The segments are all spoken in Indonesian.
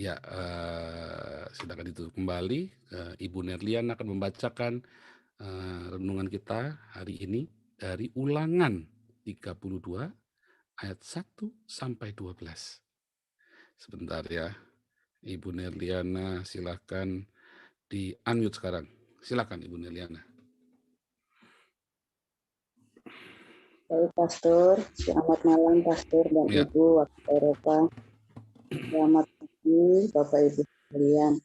Ya, silakan itu kembali. Ibu Nerlian akan membacakan renungan kita hari ini dari Ulangan 32 ayat 1 sampai 12. Sebentar ya, Ibu Nerliana, silakan di-unmute sekarang. Silakan Ibu Nerliana. Baik, Pastor. Selamat malam, Pastor dan Ya. Ibu waktu Eropa. Selamat pagi, Bapak Ibu sekalian.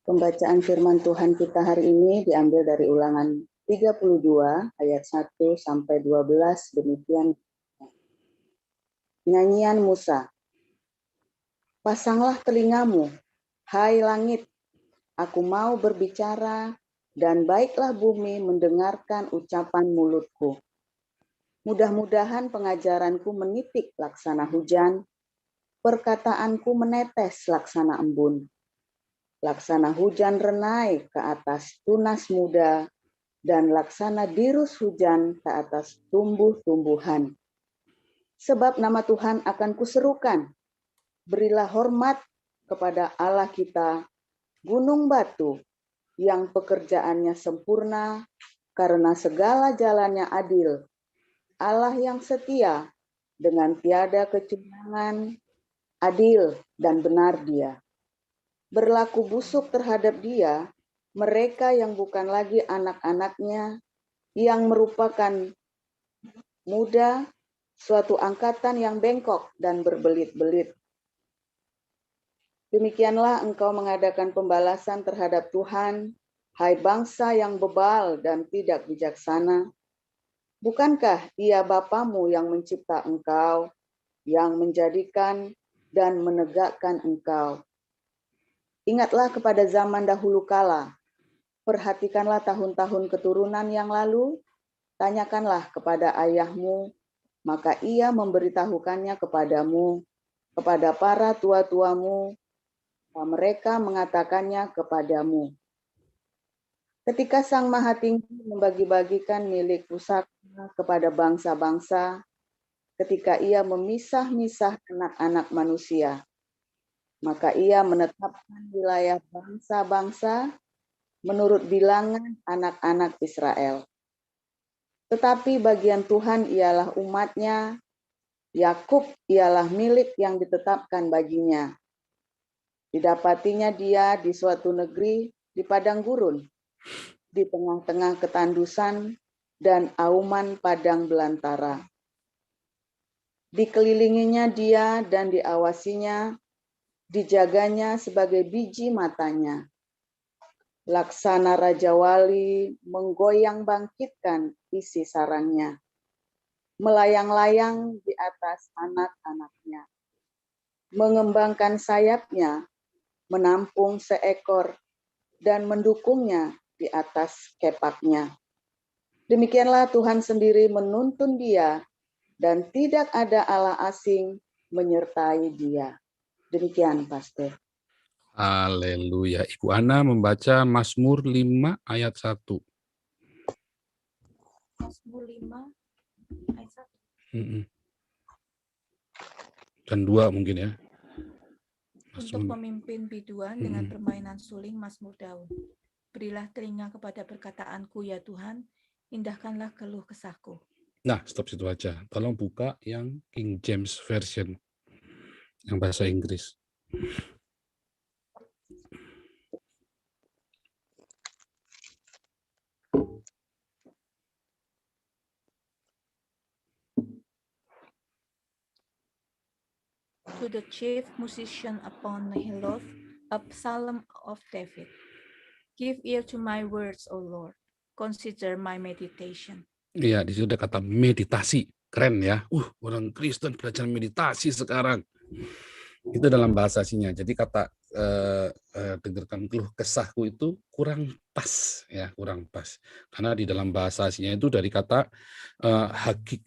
Pembacaan firman Tuhan kita hari ini diambil dari Ulangan 32 ayat 1 sampai 12 demikian. Nyanyian Musa. Pasanglah telingamu, hai langit, aku mau berbicara, dan baiklah bumi mendengarkan ucapan mulutku. Mudah-mudahan pengajaranku menitik laksana hujan, perkataanku menetes laksana embun. Laksana hujan renai ke atas tunas muda, dan laksana dirus hujan ke atas tumbuh-tumbuhan. Sebab nama Tuhan akan kuserukan, berilah hormat kepada Allah kita, gunung batu, yang pekerjaannya sempurna, karena segala jalannya adil. Allah yang setia, dengan tiada kecurangan, adil dan benar Dia. Berlaku busuk terhadap Dia, mereka yang bukan lagi anak-anaknya, yang merupakan muda, suatu angkatan yang bengkok dan berbelit-belit. Demikianlah engkau mengadakan pembalasan terhadap Tuhan, hai bangsa yang bebal dan tidak bijaksana. Bukankah Ia Bapamu yang mencipta engkau, yang menjadikan dan menegakkan engkau? Ingatlah kepada zaman dahulu kala, perhatikanlah tahun-tahun keturunan yang lalu, tanyakanlah kepada ayahmu, maka ia memberitahukannya kepadamu, kepada para tua-tuamu, mereka mengatakannya kepadamu. Ketika Sang Maha Tinggi membagi-bagikan milik pusaka kepada bangsa-bangsa, ketika ia memisah-misah anak-anak manusia, maka ia menetapkan wilayah bangsa-bangsa menurut bilangan anak-anak Israel. Tetapi bagian Tuhan ialah umatnya, Yakub ialah milik yang ditetapkan baginya. Didapatinya dia di suatu negeri di padang gurun, di tengah-tengah ketandusan dan auman padang belantara. Dikelilinginya dia dan diawasinya, dijaganya sebagai biji matanya. Laksana Raja Wali menggoyang bangkitkan isi sarangnya, melayang-layang di atas anak-anaknya, mengembangkan sayapnya, menampung seekor, dan mendukungnya di atas kepaknya. Demikianlah Tuhan sendiri menuntun dia, dan tidak ada Allah asing menyertai dia. Demikian, Pastor. Haleluya. Ibu Ana membaca Mazmur 5 ayat 1. Mazmur 5 ayat 1. Dan 2 mungkin ya. Untuk pemimpin biduan dengan permainan suling Mazmur Daud. Berilah telinga kepada perkataanku ya Tuhan, indahkanlah keluh kesahku. Nah, stop situ aja. Tolong buka yang King James Version, yang bahasa Inggris. To the chief musician upon Nehiloth, a psalm of David. Give ear to my words, O Lord. Consider my meditation. Iya, di situ ada kata meditasi. Keren ya. Orang Kristen belajar meditasi sekarang. Itu dalam bahasa aslinya. Jadi kata dengarkan keluh kesahku itu kurang pas ya, kurang pas. Karena di dalam bahasa aslinya itu dari kata hakik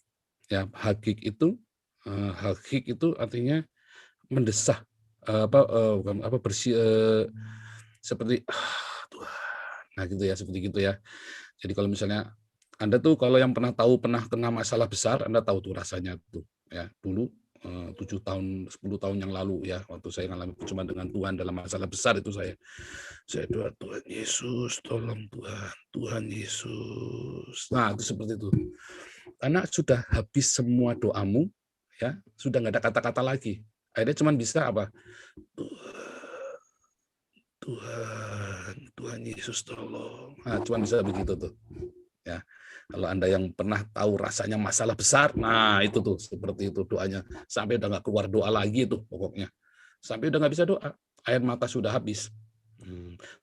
ya. Hakik itu artinya mendesah bersih seperti Tuhan. Nah gitu ya, seperti gitu ya. Jadi kalau misalnya Anda tuh kalau yang pernah kena masalah besar, Anda tahu tuh rasanya tuh ya. Dulu 7 tahun, 10 tahun yang lalu ya, waktu saya mengalami perjumpaan dengan Tuhan dalam masalah besar itu saya doa, Tuhan Yesus, tolong Tuhan, Tuhan Yesus. Nah, itu seperti itu. Karena sudah habis semua doamu, ya, sudah nggak ada kata-kata lagi. Akhirnya cuma bisa apa? Tuhan Yesus tolong. Nah, cuma bisa begitu tuh. Ya. Kalau Anda yang pernah tahu rasanya masalah besar, nah itu tuh seperti itu doanya. Sampai udah nggak keluar doa lagi tuh pokoknya. Sampai udah nggak bisa doa. Air mata sudah habis.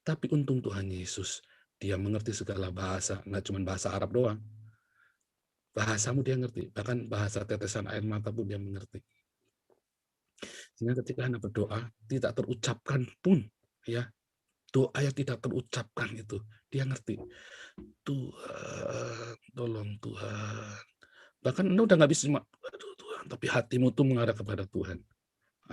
Tapi untung Tuhan Yesus, dia mengerti segala bahasa, nggak cuma bahasa Arab doang. Bahasamu dia ngerti, bahkan bahasa tetesan air mata pun dia mengerti. Sehingga ketika Anda berdoa, tidak terucapkan pun, ya, doa yang tidak terucapkan itu, dia ngerti. Tuhan, tolong Tuhan. Bahkan Anda udah nggak bisa cuma, aduh Tuhan, tapi hatimu tuh mengarah kepada Tuhan.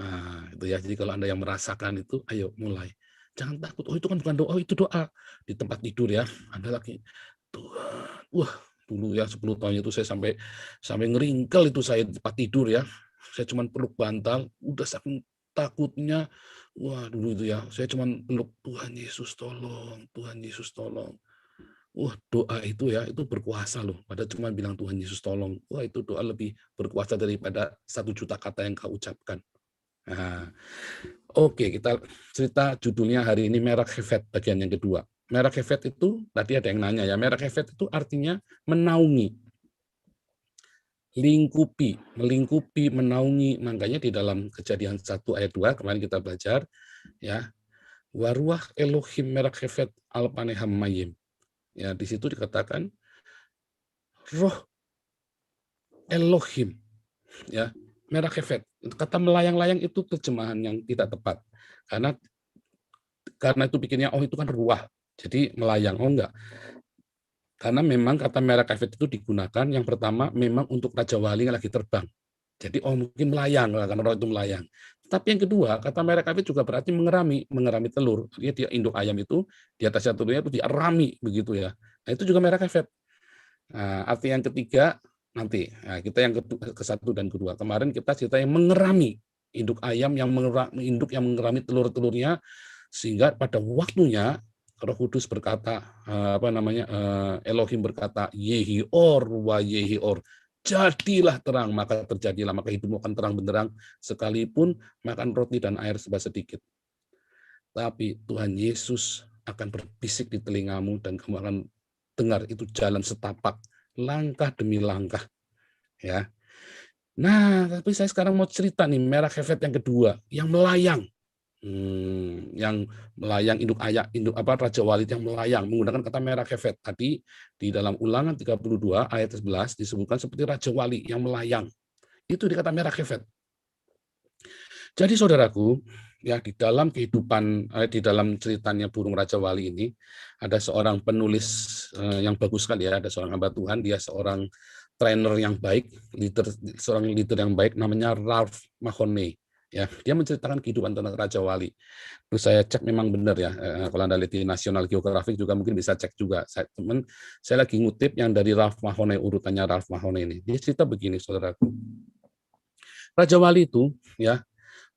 Nah, itu ya. Jadi kalau Anda yang merasakan itu, ayo mulai. Jangan takut. Oh, itu kan bukan doa, oh, itu doa. Di tempat tidur ya, Anda lagi, Tuhan. Wah, dulu ya 10 tahun itu saya sampai ngeringkel itu saya di tempat tidur ya. Saya cuma peluk bantal, udah saking takutnya. Wah, dulu itu ya, saya cuma peluk, Tuhan Yesus tolong, Tuhan Yesus tolong. Wah, doa itu ya, itu berkuasa loh. Padahal cuma bilang Tuhan Yesus tolong. Wah, itu doa lebih berkuasa daripada 1 juta kata yang kau ucapkan. Nah, oke, kita cerita judulnya hari ini Merah Hefet bagian yang kedua. Merah Hefet itu, tadi ada yang nanya ya, Merah Hefet itu artinya menaungi, lingkupi, melingkupi, menaungi. Makanya di dalam Kejadian 1 ayat 2 kemarin kita belajar ya, waruah Elohim Merah Hefet al-Paneham Mayim. Ya, di situ dikatakan roh Elohim, ya, Merah Hefet. Kata melayang-layang itu terjemahan yang tidak tepat. Karena itu pikirnya, oh itu kan ruah, jadi melayang. Oh enggak. Karena memang kata Merah Hefet itu digunakan yang pertama memang untuk Raja Wali yang lagi terbang. Jadi oh mungkin melayang, karena roh itu melayang. Tapi yang kedua, kata Merah Hefet juga berarti mengerami telur. Dia induk ayam itu, di atasnya telurnya itu dierami begitu ya. Nah itu juga Merah Hefet. Nah, arti yang ketiga nanti. Nah, kita yang ke satu dan kedua. Kemarin kita cerita yang mengerami induk ayam yang mengerami telur-telurnya sehingga pada waktunya Roh Kudus berkata Elohim berkata Yehior wa Yehior. Jadilah terang, maka terjadilah, maka hidupmu akan terang benderang sekalipun makan roti dan air sedikit. Tapi Tuhan Yesus akan berbisik di telingamu dan kamu akan dengar itu jalan setapak, langkah demi langkah. Ya. Nah, tapi saya sekarang mau cerita nih, Merah Hefet yang kedua, yang melayang. Yang melayang induk Raja Walid yang melayang menggunakan kata Merah Hefet. Tadi di dalam Ulangan 32 ayat 11 disebutkan seperti Raja Wali yang melayang. Itu di kata Merah Hefet. Jadi saudaraku, ya di dalam kehidupan, di dalam ceritanya burung Raja Wali ini, ada seorang penulis yang bagus sekali ya, ada seorang hamba Tuhan, dia seorang trainer yang baik, seorang leader yang baik, namanya Ralph Mahoney. Ya, dia menceritakan kehidupan tentang Raja Wali. Terus saya cek memang benar ya, kalau Anda lihat di National Geographic juga mungkin bisa cek juga. Saya lagi ngutip yang dari Ralph Mahoney, urutannya Ralph Mahoney ini. Dia cerita begini, saudaraku. Raja Wali itu, ya,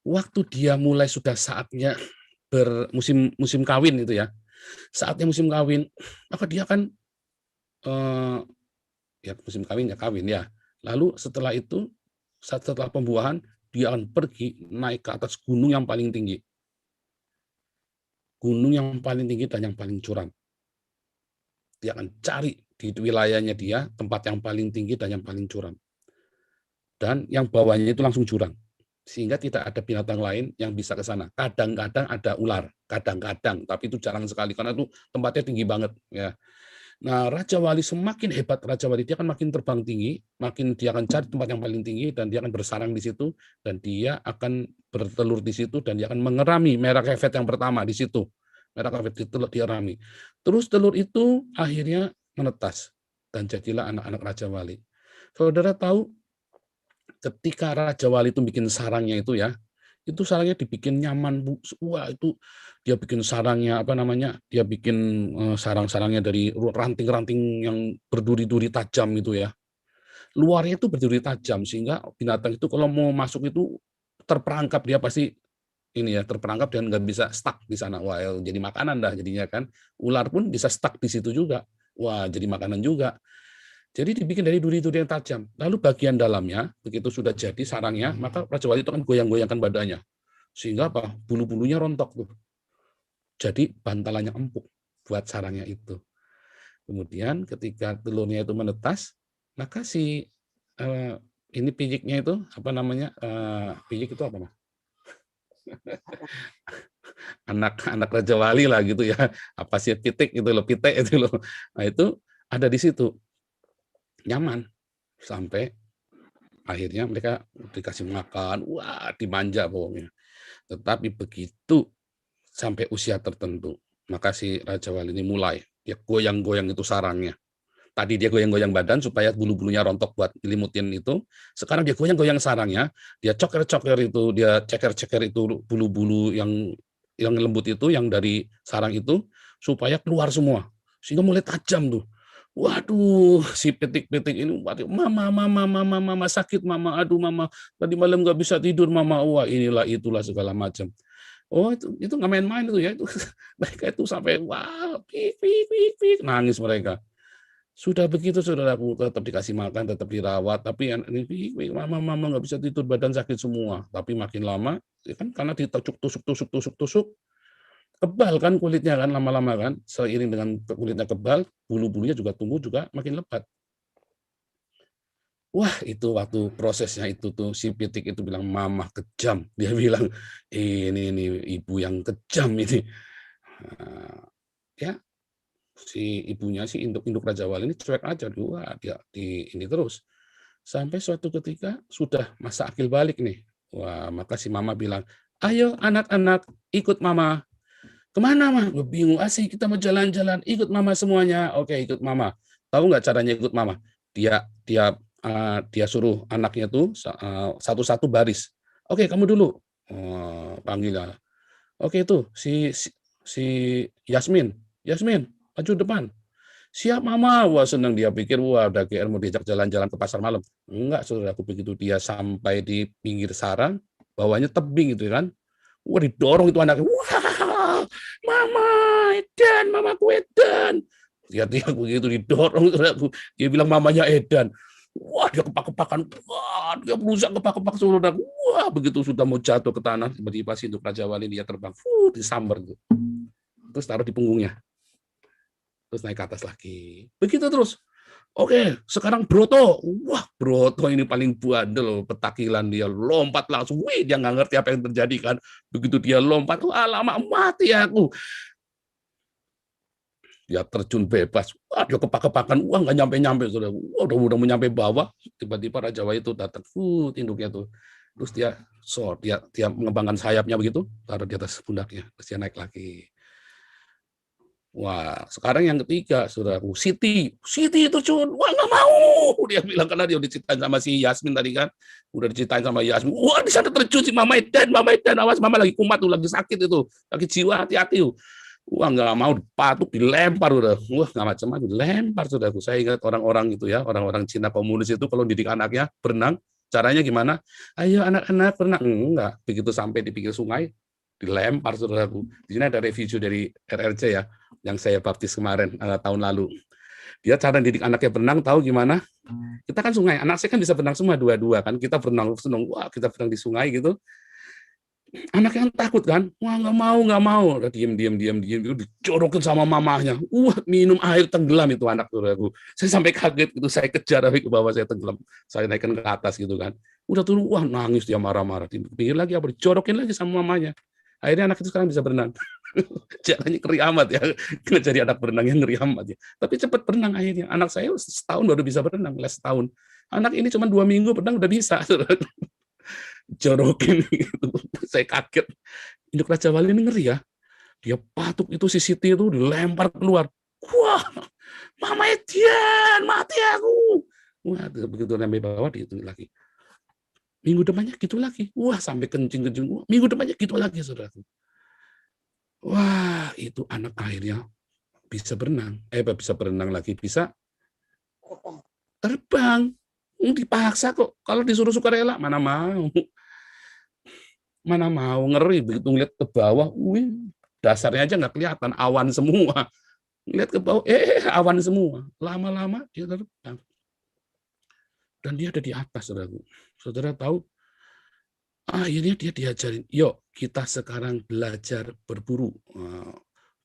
waktu dia mulai sudah saatnya musim kawin itu ya, saatnya musim kawin, maka dia kan ya musim kawin ya. Lalu setelah itu, setelah pembuahan, dia akan pergi naik ke atas gunung yang paling tinggi. Gunung yang paling tinggi dan yang paling curam. Dia akan cari di wilayahnya dia, tempat yang paling tinggi dan yang paling curam. Dan yang bawahnya itu langsung jurang. Sehingga tidak ada binatang lain yang bisa ke sana. Kadang-kadang ada ular, kadang-kadang, tapi itu jarang sekali karena itu tempatnya tinggi banget ya. Nah, Raja Wali semakin hebat Raja Wali, dia akan makin terbang tinggi, makin dia akan cari tempat yang paling tinggi dan dia akan bersarang di situ dan dia akan bertelur di situ dan dia akan mengerami Merah Hefet yang pertama di situ. Merah Hefet itu dierami. Terus telur itu akhirnya menetas dan jadilah anak-anak Raja Wali. Saudara tahu ketika Raja Wali itu bikin sarangnya itu ya, itu sarangnya dibikin nyaman, Bu. Wah, itu dia bikin sarangnya dia bikin sarang-sarangnya dari ranting-ranting yang berduri-duri tajam itu ya. luarnya itu berduri tajam sehingga binatang itu kalau mau masuk itu terperangkap, dia pasti ini ya, terperangkap dan nggak bisa stuck di sana. Wah, ya jadi makanan dah jadinya kan. Ular pun bisa stuck di situ juga. Wah, jadi makanan juga. Jadi dibikin dari duri-duri yang tajam. Lalu bagian dalamnya, begitu sudah jadi sarangnya, maka Raja Wali itu kan goyang-goyangkan badannya. Sehingga apa? Bulu-bulunya rontok tuh. Jadi bantalannya empuk buat sarangnya itu. Kemudian ketika telurnya itu menetas, maka si ini piyiknya itu apa namanya? Piyik itu apa, Mas? Anak Raja Wali lah gitu ya. Apa sih pitik itu loh, pitek itu loh. Nah, itu ada di situ. Nyaman sampai akhirnya mereka dikasih makan, wah dimanja pokoknya. Tetapi begitu sampai usia tertentu, maka si Raja Wali ini mulai dia goyang-goyang itu sarangnya. Tadi dia goyang-goyang badan supaya bulu-bulunya rontok buat nyelimutin itu. Sekarang dia goyang-goyang sarangnya, dia coker-coker itu, dia ceker-ceker itu bulu-bulu yang lembut itu, yang dari sarang itu, supaya keluar semua. Sehingga mulai tajam tuh. Waduh, si pitik-pitik ini, mama sakit, mama, aduh mama, tadi malam nggak bisa tidur, mama, wah inilah itulah segala macam. Oh itu nggak main-main itu ya, itu mereka itu sampai wah, pik, pik, pik, pik, nangis mereka. Sudah begitu saudaraku, tetap dikasih makan, tetap dirawat, tapi ini mama nggak bisa tidur, badan sakit semua. Tapi makin lama, ya kan karena tusuk, kebal kan kulitnya kan lama-lama kan, seiring dengan kulitnya kebal, bulu-bulunya juga tumbuh juga makin lebat. Wah itu waktu prosesnya itu tuh si pitik itu bilang mama kejam, dia bilang ini ibu yang kejam ini. Ya si ibunya si induk Raja Wali ini cuek aja, wah dia di ini terus. Sampai suatu ketika sudah masa akil balik nih. Wah, maka si mama bilang, "Ayo anak-anak ikut mama." "Kemana, mah?" Gue bingung, "Asik kita mau jalan-jalan." "Ikut mama semuanya." Oke, ikut mama. Tahu nggak caranya ikut mama? Dia dia dia suruh anaknya tuh satu-satu baris. "Oke, kamu dulu." Panggil. Oke itu si Yasmin. Yasmin, maju depan. Siap mama. Wah senang dia pikir, wah udah GR mau diajak jalan-jalan ke pasar malam. Enggak, saudara, aku begitu dia sampai di pinggir sarang, bawahnya tebing itu kan. Wah didorong itu anaknya. Wah, mama Edan, mamaku Edan. Lihat dia begitu didorong, saudaraku. Dia bilang mamanya Edan. Wah dia kepak-kepakan. Wah dia berusaha kepak-kepak saudara. Wah begitu sudah mau jatuh ke tanah, tiba-tiba si induk Raja Wali dia terbang. Disambar gitu. Terus taruh di punggungnya. Terus naik ke atas lagi. Begitu terus. Oke, sekarang Broto. Wah, Broto ini paling bandel, petakilan dia lompat langsung. Wih, dia nggak ngerti apa yang terjadi kan. Begitu dia lompat, alamak mati aku. Dia terjun bebas. Wah, dia kepak-kepakan. Wah, nggak nyampe-nyampe. Wah, udah mau nyampe bawah. Tiba-tiba Raja Wali itu datang. Induknya tuh. Terus dia mengembangkan sayapnya begitu, taruh di atas pundaknya. Terus dia naik lagi. Wah, sekarang yang ketiga, saudaraku, Siti itu Cun, wah nggak mau, dia bilang karena dia diceritain sama si Yasmin tadi kan, udah diceritain sama Yasmin, wah di sana terjun si Mama Edan, awas Mama lagi kumat tuh, lagi sakit itu, lagi jiwa hati-hati, wah nggak mau, patuk dilempar udah, wah nggak macam-macam, dilempar saudaraku. Saya ingat orang-orang itu ya, orang-orang Cina komunis itu kalau didik anaknya berenang, caranya gimana? Ayo anak-anak berenang, enggak, begitu sampai di pinggir sungai, dilempar saudaraku. Di sini ada review dari RRC ya, yang saya baptis kemarin tahun lalu. Dia cara didik anaknya berenang tahu gimana? Kita kan sungai, anak saya kan bisa berenang semua dua-dua kan. Kita berenang senang, wah kita berenang di sungai gitu. Anaknya kan takut kan, wah nggak mau. Udah diem itu dicorokin sama mamahnya. Wah minum air tenggelam itu anak saudaraku. Saya sampai kaget gitu, saya kejar ke bawah, saya tenggelam, saya naikkan ke atas gitu kan. Udah turun, wah nangis dia marah-marah. Dipikir lagi apa, dicorokin lagi sama mamanya. Akhirnya anak itu sekarang bisa berenang. Caranya ngeri amat ya, kita jadi anak berenang yang ngeri amat ya. Tapi cepat berenang akhirnya. Anak saya setahun baru bisa berenang, les setahun. Anak ini cuma 2 minggu berenang udah bisa. Jorokin gitu. Saya kaget. Induk Raja Wali ini ngeri ya. Dia patuk itu si Siti itu dilempar keluar. Wah, Mama Edian, mati aku. Wah, begitu sampai bawah itu lagi. Minggu depannya gitu lagi. Wah, sampai kencing. Minggu depannya gitu lagi, saudara. Wah, itu anak akhirnya bisa berenang. Bisa berenang lagi, bisa terbang. Dipaksa kok. Kalau disuruh sukarela, mana mau. Mana mau, ngeri begitu ngeliat ke bawah, wih, dasarnya aja nggak kelihatan, awan semua. Ngeliat ke bawah, awan semua. Lama-lama dia terbang. Dan dia ada di atas, saudaraku. Saudara tahu, akhirnya dia diajarin, yuk kita sekarang belajar berburu.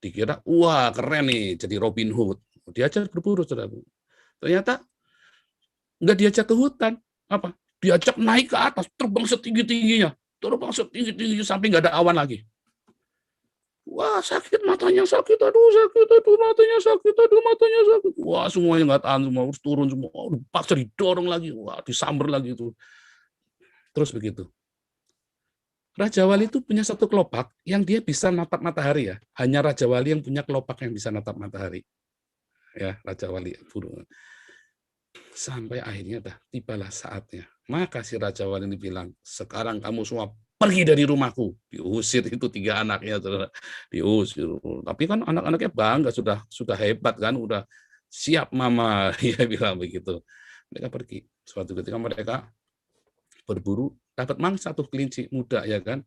Dikira, wah keren nih, jadi Robin Hood. Diajar berburu, saudaraku. Ternyata nggak diajak ke hutan, apa? Diajak naik ke atas, terbang setinggi-tingginya. Terbang setinggi-tingginya sampai nggak ada awan lagi. Wah, sakit matanya, sakit, aduh, matanya sakit, aduh, matanya sakit. Wah, semuanya nggak tahan, semua harus turun semua. Paksa didorong lagi, wah, disamber lagi itu. Terus begitu. Raja Wali itu punya satu kelopak yang dia bisa natap matahari ya. Hanya Raja Wali yang punya kelopak yang bisa natap matahari. Ya, Raja Wali burung. Sampai akhirnya tibalah saatnya. Maka si Raja Wali ini bilang, sekarang kamu semua pergi dari rumahku. Diusir itu 3 anaknya, diusir. Tapi kan anak-anaknya bangga, sudah hebat kan, udah siap mama, dia bilang begitu. Mereka pergi. Suatu ketika mereka berburu, dapat mangsa tuh kelinci muda ya kan.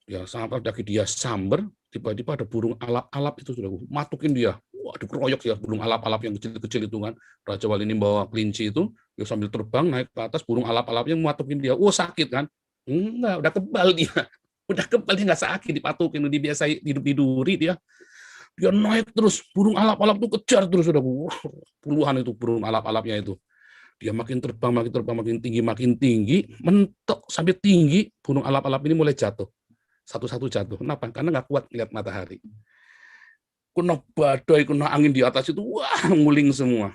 Ya sampai lagi dia samber, tiba-tiba ada burung alap-alap itu sudah matukin dia. Wah, dikeroyok ya burung alap-alap yang kecil-kecil itu kan. Raja Wali ini bawa kelinci itu, dia sambil terbang naik ke atas, burung alap-alapnya matukin dia. Wah, sakit kan? Enggak, udah kebal dia. Udah kebal, dia nggak sakit, dipatukin, dia biasa hidup-hiduri dia. Dia naik terus, burung alap-alap itu kejar terus, sudah puluhan itu burung alap-alapnya itu. Dia makin terbang, makin tinggi, mentok sampai tinggi, burung alap-alap ini mulai jatuh. Satu-satu jatuh. Kenapa? Karena nggak kuat lihat matahari. Kena badai, kena angin di atas itu, wah, nguling semua.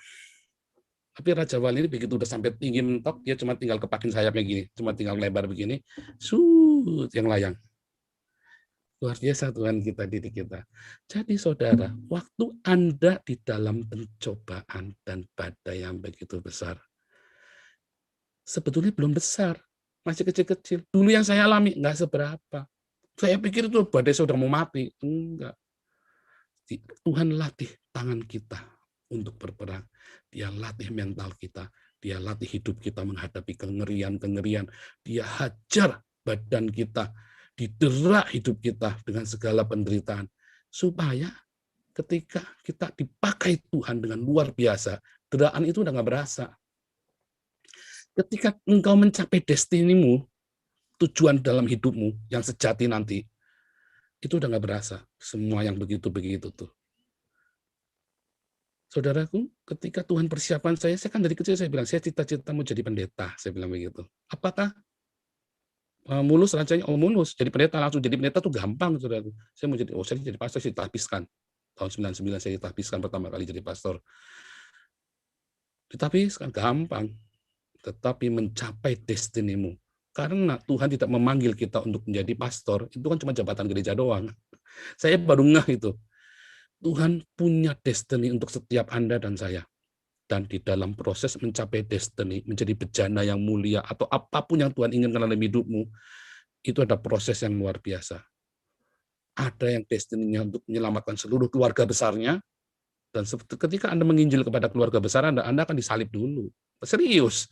Tapi Raja Wali ini begitu udah sampai tinggi mentok, dia cuma tinggal kepakin sayapnya gini, cuma tinggal lebar begini, yang layang. Luar biasa Tuhan kita, didik kita. Jadi saudara, waktu Anda di dalam pencobaan dan badai yang begitu besar, sebetulnya belum besar, masih kecil-kecil. Dulu yang saya alami nggak seberapa. Saya pikir itu badai sudah mau mati. Enggak. Tuhan latih tangan kita untuk berperang. Dia latih mental kita. Dia latih hidup kita menghadapi kengerian-kengerian. Dia hajar badan kita. Didera hidup kita dengan segala penderitaan. Supaya ketika kita dipakai Tuhan dengan luar biasa, deraan itu udah nggak berasa. Ketika engkau mencapai destinimu, tujuan dalam hidupmu yang sejati nanti, itu udah nggak berasa. Semua yang begitu-begitu tuh. Saudaraku, ketika Tuhan persiapan saya kan dari kecil saya bilang, saya cita-cita mau jadi pendeta, saya bilang begitu. Apakah mulus rancanya? Oh mulus, jadi pendeta langsung. Jadi pendeta tuh gampang, saudaraku. Saya mau saya jadi pastor, saya ditahbiskan. Tahun 99 saya ditahbiskan pertama kali jadi pastor. Ditahbiskan, gampang. Tetapi mencapai destinimu. Karena Tuhan tidak memanggil kita untuk menjadi pastor, itu kan cuma jabatan gereja doang. Saya baru ngeh itu. Tuhan punya destiny untuk setiap Anda dan saya. Dan di dalam proses mencapai destiny, menjadi bejana yang mulia, atau apapun yang Tuhan inginkan dalam hidupmu, itu ada proses yang luar biasa. Ada yang destiny-nya untuk menyelamatkan seluruh keluarga besarnya, dan ketika Anda menginjil kepada keluarga besar Anda akan disalib dulu. Serius.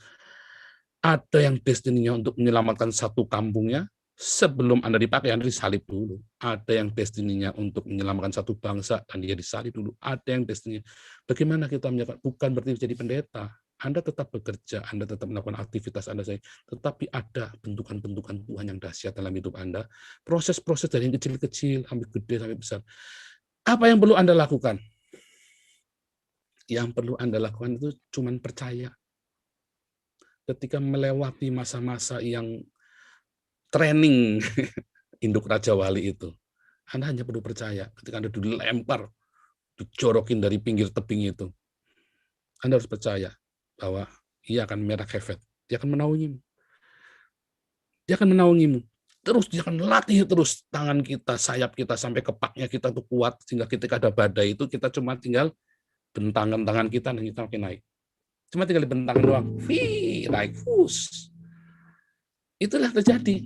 Ada yang destiny-nya untuk menyelamatkan satu kampungnya, sebelum Anda dipakai, Anda disalib dulu. Ada yang destiny-nya untuk menyelamatkan satu bangsa, dan dia disalib dulu. Ada yang destiny. Bagaimana kita menyatakan? Bukan berarti jadi pendeta. Anda tetap bekerja, Anda tetap melakukan aktivitas Anda, tetapi ada bentukan-bentukan Tuhan yang dahsyat dalam hidup Anda. Proses-proses dari yang kecil-kecil, sampai gede, sampai besar. Apa yang perlu Anda lakukan? Yang perlu Anda lakukan itu cuma percaya. Ketika melewati masa-masa yang training induk Raja Wali itu, Anda hanya perlu percaya. Ketika Anda dilempar, dijorokin dari pinggir tebing itu, Anda harus percaya bahwa ia akan merah kefet. Dia akan menaungimu. Dia akan menaungimu. Terus dia akan latih terus tangan kita, sayap kita, sampai kepaknya kita tuh kuat, sehingga ketika ada badai itu kita cuma tinggal bentangan tangan kita dan kita makin naik. Cuma tinggal dibentangkan doang. Naik. Itulah terjadi.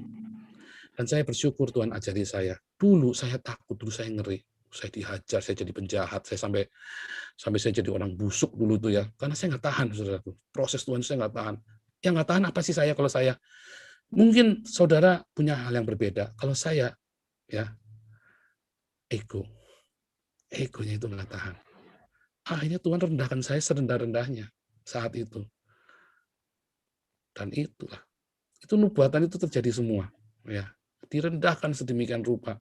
Dan saya bersyukur Tuhan ajari saya. Dulu saya takut, dulu saya ngeri. Saya dihajar, saya jadi penjahat, saya sampai saya jadi orang busuk dulu tuh ya, karena saya nggak tahan, saudaraku. Proses Tuhan saya nggak tahan. Yang nggak tahan apa sih saya kalau saya? Mungkin saudara punya hal yang berbeda. Kalau saya, ya egonya itu nggak tahan. Akhirnya Tuhan rendahkan saya serendah-rendahnya saat itu. Dan itulah, itu nubuatan itu terjadi semua. Ya, direndahkan sedemikian rupa.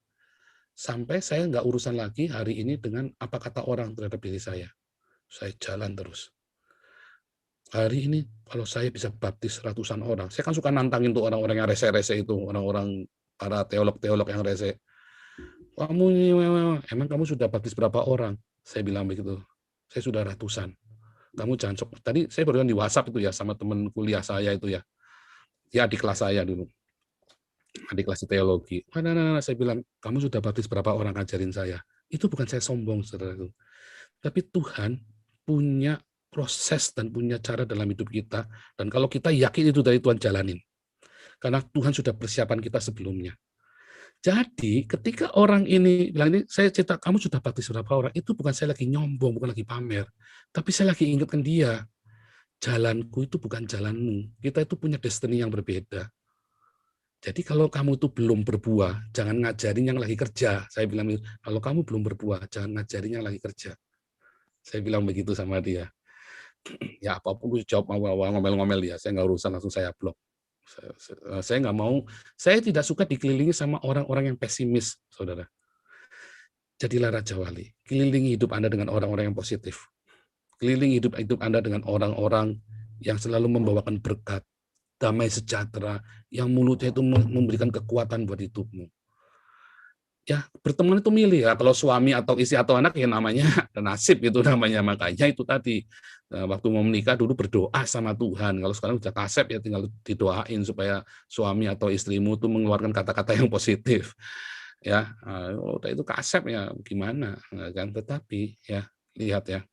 Sampai saya nggak urusan lagi hari ini dengan apa kata orang terhadap diri saya. Saya jalan terus. Hari ini kalau saya bisa baptis ratusan orang, saya kan suka nantangin tuh orang-orang yang rese-rese itu, orang-orang para teolog-teolog yang rese. Kamu ini, emang kamu sudah baptis berapa orang? Saya bilang begitu. Saya sudah ratusan. Kamu jangan sok. Tadi saya barusan di WhatsApp itu ya sama teman kuliah saya itu ya. Ya adik kelas saya dulu. Adik kelas teologi. Nah, saya bilang, kamu sudah baptis berapa orang, ajarin saya. Itu bukan saya sombong, saudaraku. Tapi Tuhan punya proses dan punya cara dalam hidup kita. Dan kalau kita yakin itu dari Tuhan, jalanin. Karena Tuhan sudah persiapan kita sebelumnya. Jadi ketika orang ini bilang, ini saya cerita, kamu sudah baptis berapa orang, itu bukan saya lagi nyombong, bukan lagi pamer. Tapi saya lagi ingatkan dia, jalanku itu bukan jalanmu. Kita itu punya destiny yang berbeda. Jadi kalau kamu itu belum berbuah, jangan ngajarin yang lagi kerja. Saya bilang, kalau kamu belum berbuah, jangan ngajarin yang lagi kerja. Saya bilang begitu sama dia. Ya apapun gue jawab ngomel-ngomel dia, saya nggak urusan, langsung saya blok. Saya nggak mau, saya tidak suka dikelilingi sama orang-orang yang pesimis, saudara. Jadilah Raja Wali, kelilingi hidup Anda dengan orang-orang yang positif. Kelilingi hidup Anda dengan orang-orang yang selalu membawakan berkat, damai sejahtera, yang mulutnya itu memberikan kekuatan buat hidupmu. Ya, berteman itu milih ya, kalau suami atau istri atau anak ya namanya nasib itu namanya. Makanya itu tadi, waktu mau menikah dulu berdoa sama Tuhan. Kalau sekarang udah kasep ya tinggal didoain supaya suami atau istrimu itu mengeluarkan kata-kata yang positif. Ya, udah itu kasep ya gimana kan. Tetapi ya lihat ya,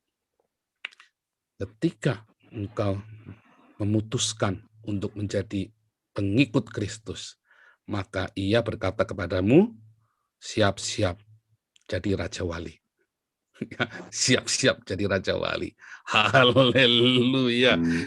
ketika engkau memutuskan untuk menjadi pengikut Kristus, maka Ia berkata kepadamu, siap-siap jadi Raja Wali. Siap-siap jadi Raja Wali. Haleluya.